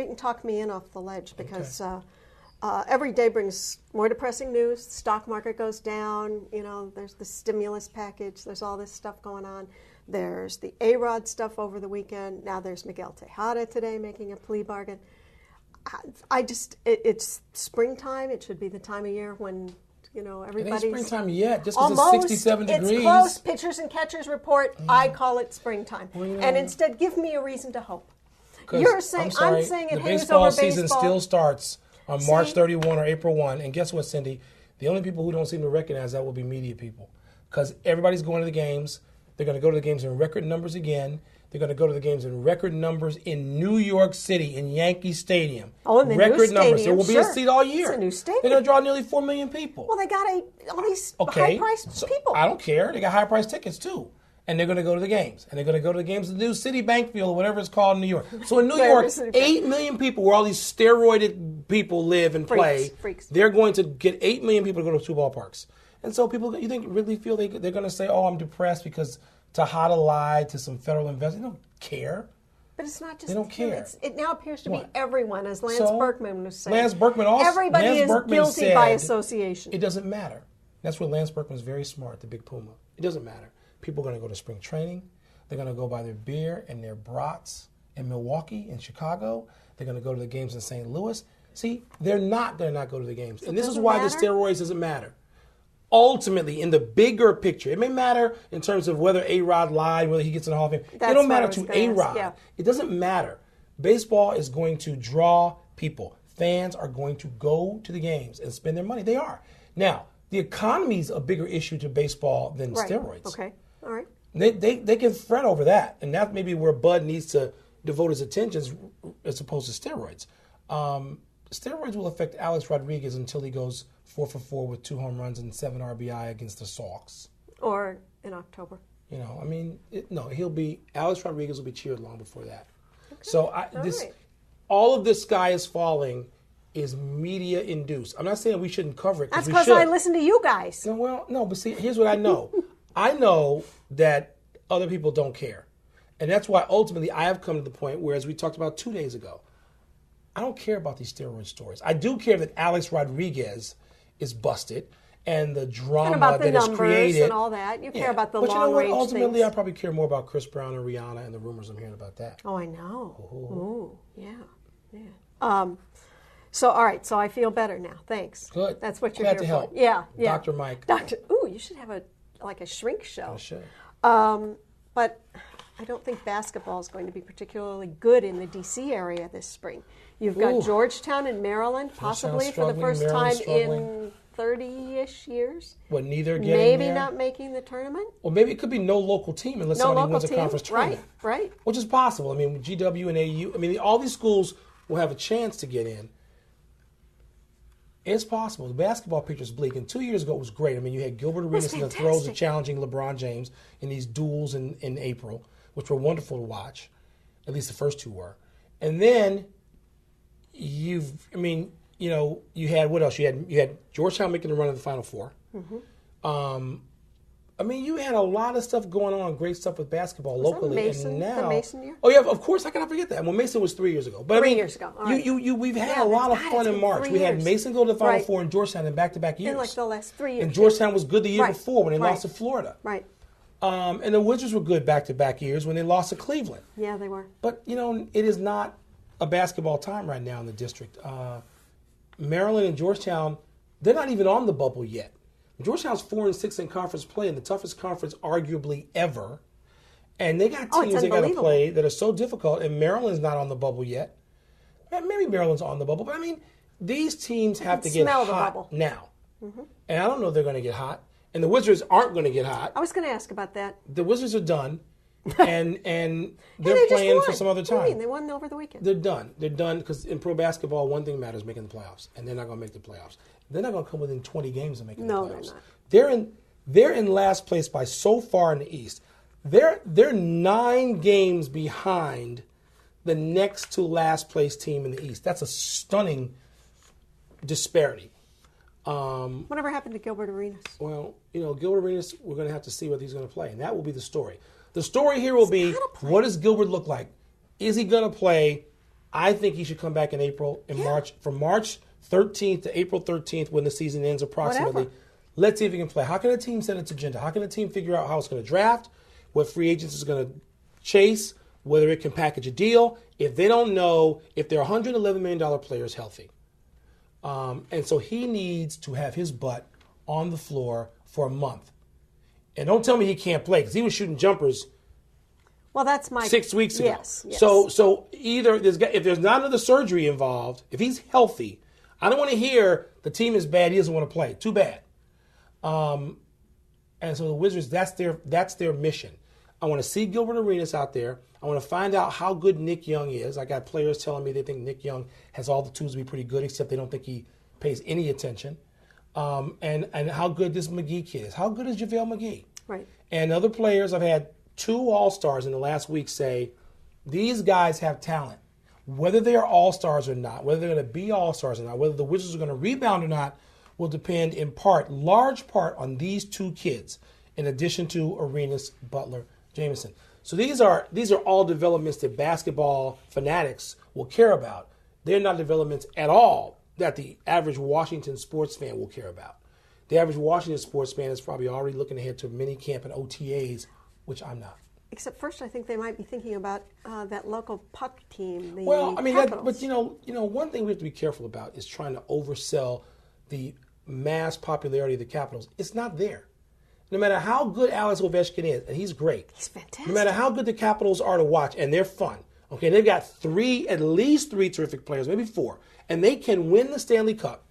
can talk me in off the ledge because every day brings more depressing news. The stock market goes down. You know, there's the stimulus package. There's all this stuff going on. There's the A-Rod stuff over the weekend. Now there's Miguel Tejada today making a plea bargain. It's springtime. It should be the time of year when, you know, everybody's... It ain't springtime yet, just because it's 67 degrees. It's close. Pitchers and catchers report. I call it springtime. Well, yeah. And instead, give me a reason to hope. You're saying, I'm saying it hangs over baseball. The baseball season still starts on March 31 or April 1. And guess what, Cindy? The only people who don't seem to recognize that will be media people. Because everybody's going to the games. They're going to go to the games in record numbers again. They're going to go to the games in record numbers in New York City, in Yankee Stadium. Oh, in the record new stadium, numbers. There will be a seat all year. It's a new stadium. They're going to draw nearly 4 million people. Well, they got all these high-priced people. I don't care. They got high-priced tickets, too. And they're going to go to the games. And they're going to go to the games at the new Citibank Field or whatever it's called in New York. So in New York, 8 million people, where all these steroided people live and play, they're going to get 8 million people to go to 2 ballparks. And so people, you think, really feel they're going to say, oh, I'm depressed because Tejada lied to some federal investors? They don't care. But it's not just... They don't care. It now appears to be everyone, as Lance Berkman was saying. Lance Berkman also... Everybody is guilty by association. It doesn't matter. That's where Lance Berkman is very smart, the big Puma. It doesn't matter. People are going to go to spring training. They're going to go buy their beer and their brats in Milwaukee and Chicago. They're going to go to the games in St. Louis. See, they're not going to not go to the games. And this is why the steroids doesn't matter. Ultimately, in the bigger picture, it may matter in terms of whether A-Rod lied, whether he gets in the Hall of Fame. It don't matter to A-Rod. Yeah. It doesn't matter. Baseball is going to draw people. Fans are going to go to the games and spend their money. They are. Now, the economy's a bigger issue to baseball than steroids. Okay. All right. They can fret over that, and that may be where Bud needs to devote his attention as opposed to steroids. Steroids will affect Alex Rodriguez until he goes 4 for 4 with 2 home runs and 7 RBI against the Sox. Or in October. You know, I mean, Alex Rodriguez will be cheered long before that. Okay. So all of this sky is falling is media induced. I'm not saying we shouldn't cover it. That's because I listen to you guys. No, but see, here's what I know. I know that other people don't care. And that's why ultimately I have come to the point where, as we talked about 2 days ago, I don't care about these steroid stories. I do care that Alex Rodriguez is busted and the drama that is created. And all that. You care about the long range things. But you know what? Ultimately, things. I probably care more about Chris Brown and Rihanna and the rumors I'm hearing about that. Oh, I know. Ooh, yeah. So, all right. So I feel better now. Thanks. Good. That's what you're Glad here to help. for. Yeah. Dr. Mike. Ooh, you should have a shrink show. I should. But I don't think basketball is going to be particularly good in the D.C. area this spring. You've got Georgetown and Maryland, possibly for the first time in 30-ish years. What, neither getting Maybe there? Not making the tournament? Well, maybe it could be no local team unless somebody wins a conference tournament. Right. Which is possible. I mean, GW and AU, I mean, all these schools will have a chance to get in. It's possible. The basketball picture's bleak. And 2 years ago, it was great. I mean, you had Gilbert Arenas in the throes of challenging LeBron James in these duels in April, which were wonderful to watch. At least the first 2 were. And then you had what else? You had Georgetown making the run of the Final Four. Mm-hmm. I mean, you had a lot of stuff going on, great stuff with basketball locally. Mason, and now, the Mason year? Oh yeah, of course. How can I forget that? Well, Mason was 3 years ago. But 3 years ago. All right. We've had a lot of fun in March. We had Mason go to the Final Four and Georgetown in back-to-back years. In like the last 3 years. And Georgetown was good the year before when they lost to Florida. Right. And the Wizards were good back-to-back years when they lost to Cleveland. Yeah, they were. But it is not a basketball time right now in the district. Maryland and Georgetown, they're not even on the bubble yet. Georgetown's 4-6 in conference play, in the toughest conference arguably ever. And they got teams they got to play that are so difficult, and Maryland's not on the bubble yet. Maybe Maryland's on the bubble, but I mean, these teams have to get hot now. Mm-hmm. And I don't know if they're going to get hot. And the Wizards aren't going to get hot. I was going to ask about that. The Wizards are done, and they're playing for some other time. What do you mean? They won over the weekend. They're done. They're done because in pro basketball, one thing matters: making the playoffs, and they're not going to make the playoffs. They're not going to come within 20 games of making the playoffs. No, they're not. They're in last place by so far in the East. They're 9 games behind the next to last place team in the East. That's a stunning disparity. Whatever happened to Gilbert Arenas? Well, Gilbert Arenas, we're going to have to see whether he's going to play, and that will be the story. The story here will be, what does Gilbert look like? Is he going to play? I think he should come back in April, March, from March 13th to April 13th when the season ends approximately. Whatever. Let's see if he can play. How can a team set its agenda? How can a team figure out how it's going to draft, what free agents is going to chase, whether it can package a deal, if they don't know if their $111 million player is healthy. And so he needs to have his butt on the floor for a month. And don't tell me he can't play, because he was shooting jumpers. Well, that's my 6 weeks ago. Yes. So either if there's not another surgery involved, if he's healthy, I don't want to hear the team is bad, he doesn't want to play. Too bad. And so the Wizards, that's their mission. I want to see Gilbert Arenas out there. I want to find out how good Nick Young is. I got players telling me they think Nick Young has all the tools to be pretty good, except they don't think he pays any attention. And how good this McGee kid is. How good is JaVale McGee? Right. And other players, I've had 2 All-Stars in the last week say, these guys have talent. Whether they are All-Stars or not, whether they're going to be All-Stars or not, whether the Wizards are going to rebound or not, will depend in part, large part, on these 2 kids, in addition to Arenas, Butler, Jamison. So these are all developments that basketball fanatics will care about. They're not developments at all that the average Washington sports fan will care about. The average Washington sports fan is probably already looking ahead to minicamp and OTAs, which I'm not. Except first, I think they might be thinking about that local puck team. The but one thing we have to be careful about is trying to oversell the mass popularity of the Capitals. It's not there. No matter how good Alex Ovechkin is, and he's great. He's fantastic. No matter how good the Capitals are to watch, and they're fun. Okay, they've got at least three terrific players, maybe 4, and they can win the Stanley Cup.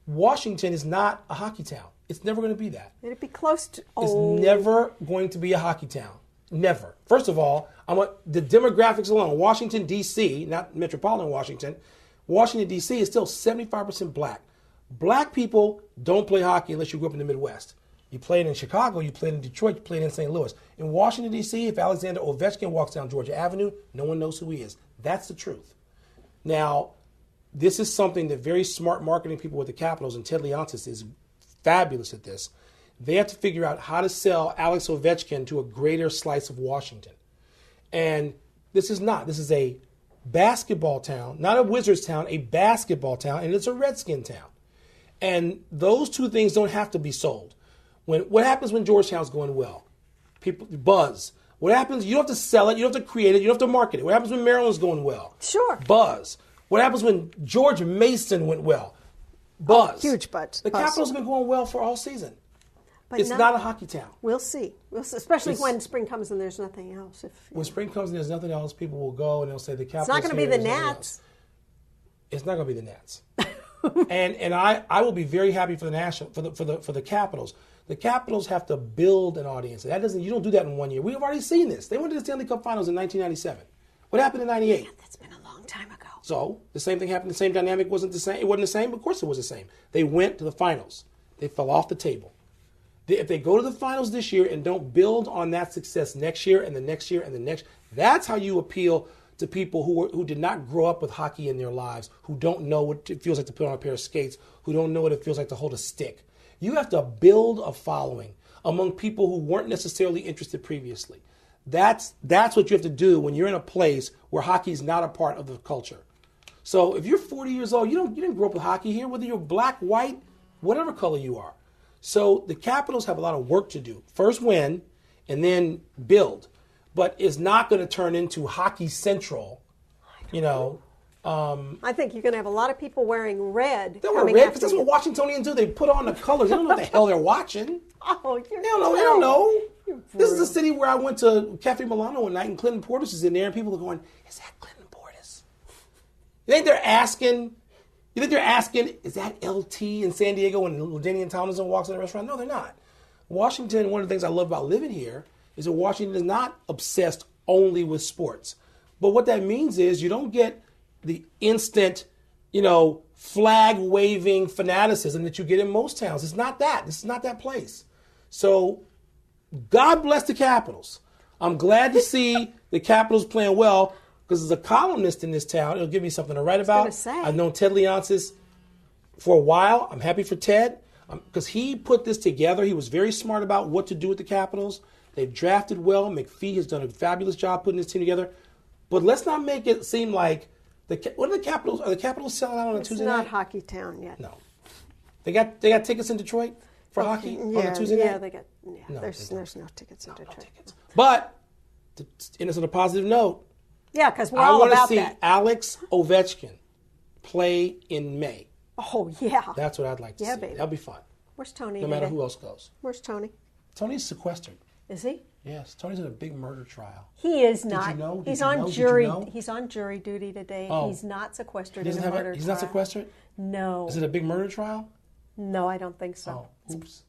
Washington is not a hockey town. It's never going to be that. It'd be close to. It's never going to be a hockey town. Never. First of all, I want the demographics alone. Washington, D.C., not metropolitan Washington. Washington, D.C. is still 75% black. Black people don't play hockey unless you grew up in the Midwest. You played in Chicago, you played in Detroit, you played in St. Louis. In Washington, D.C., if Alexander Ovechkin walks down Georgia Avenue, no one knows who he is. That's the truth. Now, this is something that very smart marketing people with the Capitals, and Ted Leonsis is fabulous at this. They have to figure out how to sell Alex Ovechkin to a greater slice of Washington. And this is a basketball town, not a Wizards town, a basketball town, and it's a Redskin town. And those two things don't have to be sold. What happens when Georgetown's going well? People buzz. What happens? You don't have to sell it. You don't have to create it. You don't have to market it. What happens when Maryland's going well? Sure. Buzz. What happens when George Mason went well? Buzz. Huge buzz. The Capitals have been going well for all season. But it's not a hockey town. We'll see. Especially when spring comes and there's nothing else. When spring comes and there's nothing else, people will go and they'll say the Capitals. It's not going to be the Nats. It's not going to be the Nats. and I will be very happy for the Capitals. The Capitals have to build an audience. You don't do that in 1 year. We've already seen this. They went to the Stanley Cup Finals in 1997. What happened in '98? Yeah, that's been a long time ago. So the same thing happened. The same dynamic wasn't the same. It wasn't the same. Of course, it was the same. They went to the finals. They fell off the table. If they go to the finals this year and don't build on that success next year and the next year and the next, that's how you appeal to people who did not grow up with hockey in their lives, who don't know what it feels like to put on a pair of skates, who don't know what it feels like to hold a stick. You have to build a following among people who weren't necessarily interested previously. That's what you have to do when you're in a place where hockey is not a part of the culture. So if you're 40 years old, you didn't grow up with hockey here, whether you're black, white, whatever color you are. So the Capitals have a lot of work to do. First win, and then build. But it's not going to turn into Hockey Central, I think you're going to have a lot of people wearing red. They wear red because that's what Washingtonians do. They put on the colors. They don't know what the hell they're watching. Oh, they don't know. This is a city where I went to Cafe Milano one night, and Clinton Portis is in there, and people are going, "Is that Clinton Portis?" You think they're asking, is that LT in San Diego when Daniel Tomlinson walks in the restaurant? No, they're not. Washington, one of the things I love about living here is that Washington is not obsessed only with sports. But what that means is you don't get the instant, flag-waving fanaticism that you get in most towns. It's not that. This is not that place. So God bless the Capitals. I'm glad to see the Capitals playing well because as a columnist in this town, it'll give me something to write about. I've known Ted Leonsis for a while. I'm happy for Ted because he put this together. He was very smart about what to do with the Capitals. They've drafted well. McPhee has done a fabulous job putting this team together. But let's not make it seem like What are the Capitals? Are the Capitals selling out on a Tuesday night? It's not Hockey Town yet. No. They got tickets in Detroit for hockey on a Tuesday night? Yeah, they got. Yeah, No, there's they no tickets in Detroit. No tickets. But, and it's on a positive note, Yeah, because we're I all want to about see that. Alex Ovechkin play in May. Oh yeah. That's what I'd like to see. baby. That'll be fun. Where's Tony? No matter today? who else goes. Where's Tony? Tony's sequestered. Is he? Yes, Tony's in a big murder trial. He is not. you know? Did He's you on know? Did you jury. know? He's on jury duty today. Oh. He's not sequestered He in doesn't a have murder he's trial. not sequestered? No. Is it a big murder trial? No, I don't think so. Oh, oops.